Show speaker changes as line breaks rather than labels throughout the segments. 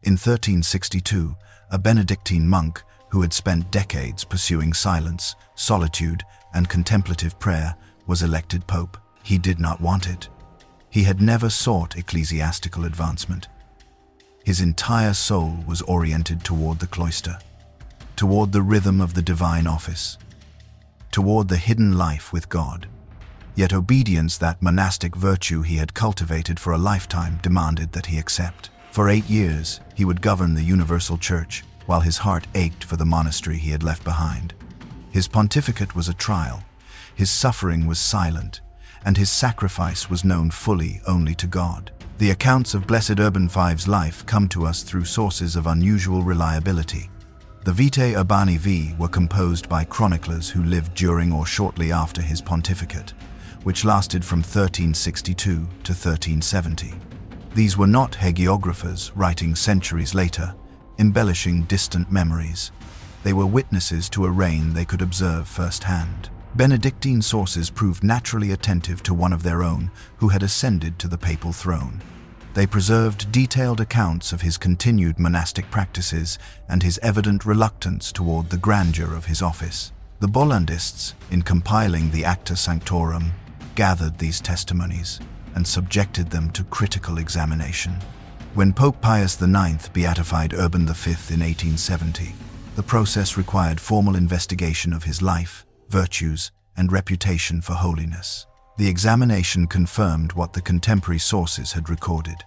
In 1362, a Benedictine monk who had spent decades pursuing silence, solitude, and contemplative prayer was elected pope. He did not want it. He had never sought ecclesiastical advancement. His entire soul was oriented toward the cloister, toward the rhythm of the divine office, toward the hidden life with God. Yet obedience, that monastic virtue he had cultivated for a lifetime, demanded that he accept. For 8 years, he would govern the universal church, while his heart ached for the monastery he had left behind. His pontificate was a trial, his suffering was silent, and his sacrifice was known fully only to God. The accounts of Blessed Urban V's life come to us through sources of unusual reliability. The Vitae Urbani V were composed by chroniclers who lived during or shortly after his pontificate, which lasted from 1362 to 1370. These were not hagiographers writing centuries later, embellishing distant memories. They were witnesses to a reign they could observe firsthand. Benedictine sources proved naturally attentive to one of their own who had ascended to the papal throne. They preserved detailed accounts of his continued monastic practices and his evident reluctance toward the grandeur of his office. The Bollandists, in compiling the Acta Sanctorum, gathered these testimonies and subjected them to critical examination. When Pope Pius IX beatified Urban V in 1870, the process required formal investigation of his life, virtues, and reputation for holiness. The examination confirmed what the contemporary sources had recorded.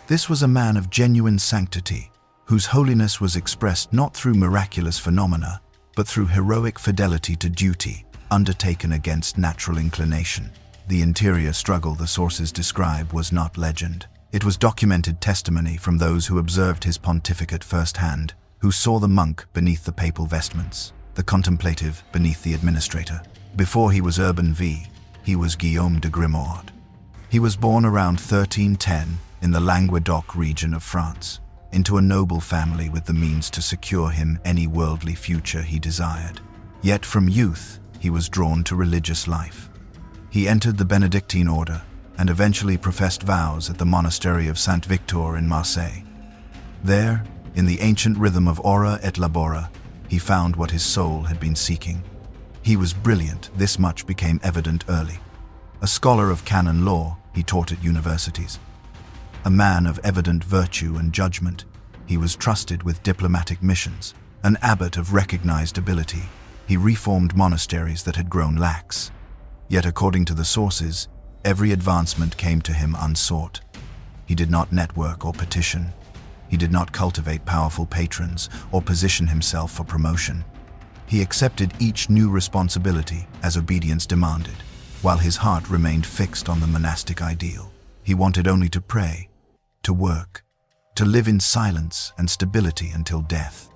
This was a man of genuine sanctity, whose holiness was expressed not through miraculous phenomena, but through heroic fidelity to duty, undertaken against natural inclination. The interior struggle the sources describe was not legend. It was documented testimony from those who observed his pontificate firsthand, who saw the monk beneath the papal vestments, the contemplative beneath the administrator. Before he was Urban V, he was Guillaume de Grimord. He was born around 1310 in the Languedoc region of France, into a noble family with the means to secure him any worldly future he desired. Yet from youth, he was drawn to religious life. He entered the Benedictine order and eventually professed vows at the monastery of Saint Victor in Marseille. There, in the ancient rhythm of ora et labora, he found what his soul had been seeking. He was brilliant, this much became evident early. A scholar of canon law, he taught at universities. A man of evident virtue and judgment, he was trusted with diplomatic missions. An abbot of recognized ability, he reformed monasteries that had grown lax. Yet according to the sources, every advancement came to him unsought. He did not network or petition. He did not cultivate powerful patrons or position himself for promotion. He accepted each new responsibility as obedience demanded, while his heart remained fixed on the monastic ideal. He wanted only to pray, to work, to live in silence and stability until death.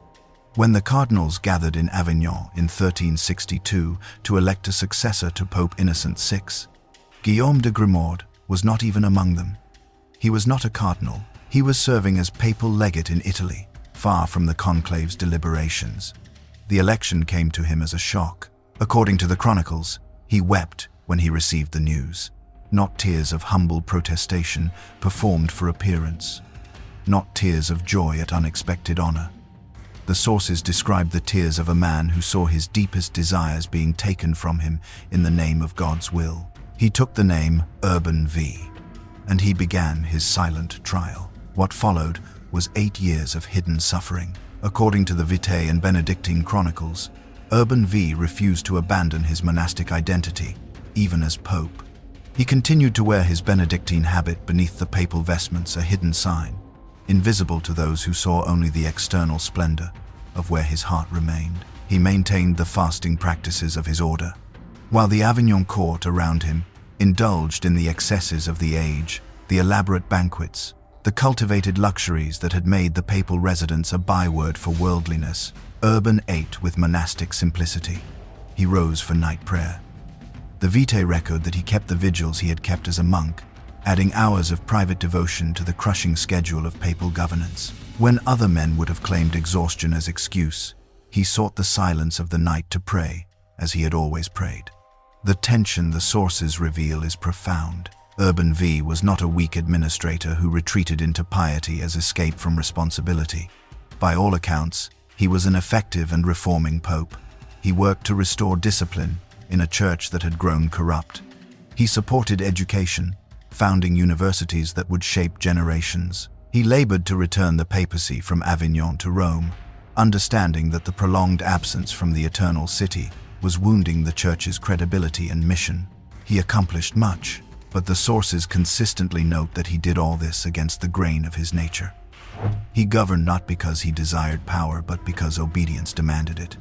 When the cardinals gathered in Avignon in 1362 to elect a successor to Pope Innocent VI, Guillaume de Grimord was not even among them. He was not a cardinal. He was serving as papal legate in Italy, far from the conclave's deliberations. The election came to him as a shock. According to the chronicles, he wept when he received the news. Not tears of humble protestation performed for appearance. Not tears of joy at unexpected honor. The sources describe the tears of a man who saw his deepest desires being taken from him in the name of God's will. He took the name Urban V, and he began his silent trial. What followed was 8 years of hidden suffering. According to the Vitae and Benedictine chronicles, Urban V refused to abandon his monastic identity, even as pope. He continued to wear his Benedictine habit beneath the papal vestments, a hidden sign, invisible to those who saw only the external splendor of where his heart remained. He maintained the fasting practices of his order, while the Avignon court around him indulged in the excesses of the age, the elaborate banquets, the cultivated luxuries that had made the papal residence a byword for worldliness. Urban ate with monastic simplicity. He rose for night prayer. The Vitae record that he kept the vigils he had kept as a monk, adding hours of private devotion to the crushing schedule of papal governance. When other men would have claimed exhaustion as excuse, he sought the silence of the night to pray, as he had always prayed. The tension the sources reveal is profound. Urban V was not a weak administrator who retreated into piety as escape from responsibility. By all accounts, he was an effective and reforming pope. He worked to restore discipline in a church that had grown corrupt. He supported education, founding universities that would shape generations. He labored to return the papacy from Avignon to Rome, understanding that the prolonged absence from the Eternal City was wounding the Church's credibility and mission. He accomplished much, but the sources consistently note that he did all this against the grain of his nature. He governed not because he desired power, but because obedience demanded it.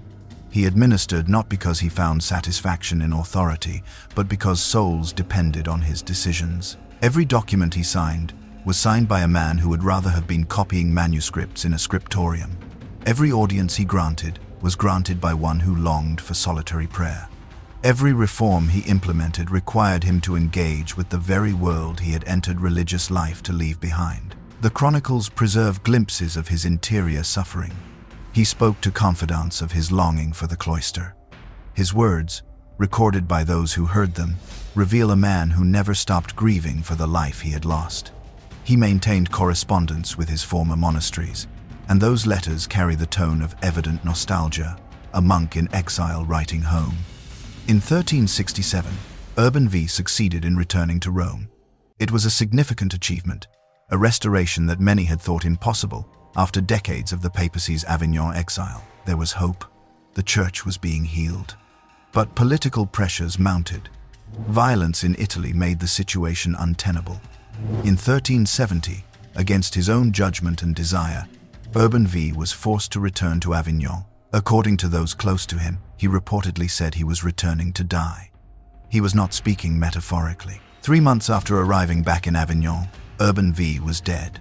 He administered not because he found satisfaction in authority, but because souls depended on his decisions. Every document he signed was signed by a man who would rather have been copying manuscripts in a scriptorium. Every audience he granted was granted by one who longed for solitary prayer. Every reform he implemented required him to engage with the very world he had entered religious life to leave behind. The chronicles preserve glimpses of his interior suffering. He spoke to confidants of his longing for the cloister. His words, recorded by those who heard them, reveal a man who never stopped grieving for the life he had lost. He maintained correspondence with his former monasteries, and those letters carry the tone of evident nostalgia, a monk in exile writing home. In 1367, Urban V succeeded in returning to Rome. It was a significant achievement, a restoration that many had thought impossible after decades of the papacy's Avignon exile. There was hope. The church was being healed. But political pressures mounted. Violence in Italy made the situation untenable. In 1370, against his own judgment and desire, Urban V was forced to return to Avignon. According to those close to him, he reportedly said he was returning to die. He was not speaking metaphorically. 3 months after arriving back in Avignon, Urban V was dead.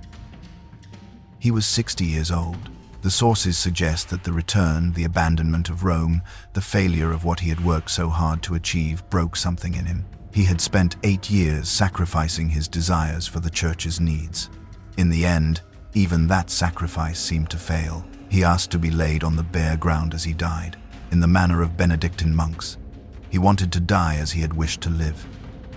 He was 60 years old. The sources suggest that the return, the abandonment of Rome, the failure of what he had worked so hard to achieve broke something in him. He had spent 8 years sacrificing his desires for the church's needs. In the end, even that sacrifice seemed to fail. He asked to be laid on the bare ground as he died, in the manner of Benedictine monks. He wanted to die as he had wished to live.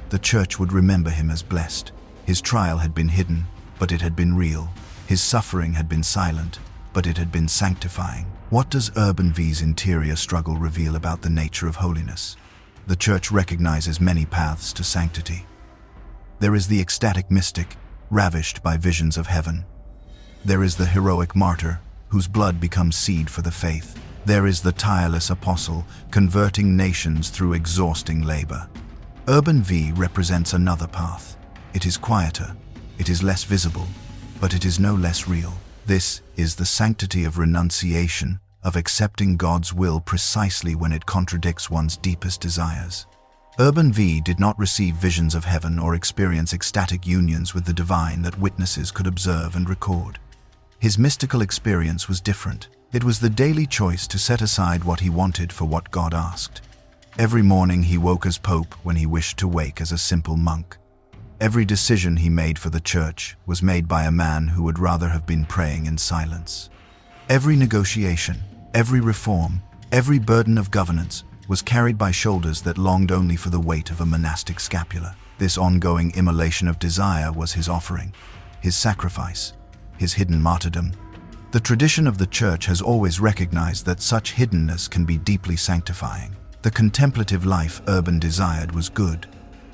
The church would remember him as blessed. His trial had been hidden, but it had been real. His suffering had been silent, but it had been sanctifying. What does Urban V's interior struggle reveal about the nature of holiness? The church recognizes many paths to sanctity. There is the ecstatic mystic, ravished by visions of heaven. There is the heroic martyr, whose blood becomes seed for the faith. There is the tireless apostle, converting nations through exhausting labor. Urban V represents another path. It is quieter, it is less visible, but it is no less real. This is the sanctity of renunciation, of accepting God's will precisely when it contradicts one's deepest desires. Urban V did not receive visions of heaven or experience ecstatic unions with the divine that witnesses could observe and record. His mystical experience was different. It was the daily choice to set aside what he wanted for what God asked. Every morning he woke as pope when he wished to wake as a simple monk. Every decision he made for the church was made by a man who would rather have been praying in silence. Every negotiation, every reform, every burden of governance was carried by shoulders that longed only for the weight of a monastic scapula. This ongoing immolation of desire was his offering, his sacrifice, his hidden martyrdom. The tradition of the church has always recognized that such hiddenness can be deeply sanctifying. The contemplative life Urban desired was good.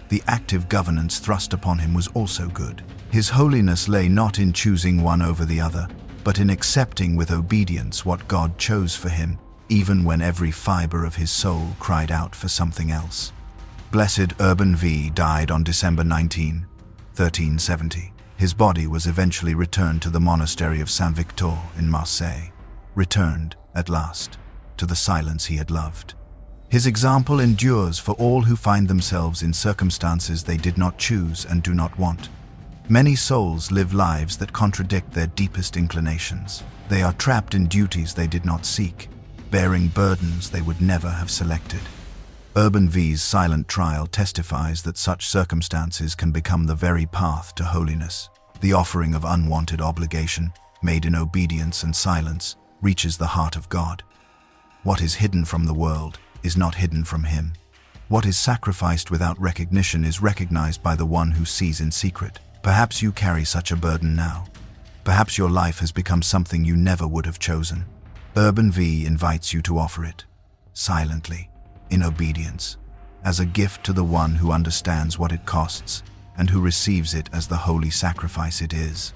The active governance thrust upon him was also good. His holiness lay not in choosing one over the other, but in accepting with obedience what God chose for him, even when every fiber of his soul cried out for something else. Blessed Urban V died on December 19, 1370. His body was eventually returned to the monastery of Saint-Victor in Marseille, returned, at last, to the silence he had loved. His example endures for all who find themselves in circumstances they did not choose and do not want. Many souls live lives that contradict their deepest inclinations. They are trapped in duties they did not seek, bearing burdens they would never have selected. Urban V's silent trial testifies that such circumstances can become the very path to holiness. The offering of unwanted obligation, made in obedience and silence, reaches the heart of God. What is hidden from the world is not hidden from Him. What is sacrificed without recognition is recognized by the one who sees in secret. Perhaps you carry such a burden now. Perhaps your life has become something you never would have chosen. Urban V invites you to offer it, silently, in obedience, as a gift to the one who understands what it costs and who receives it as the holy sacrifice it is.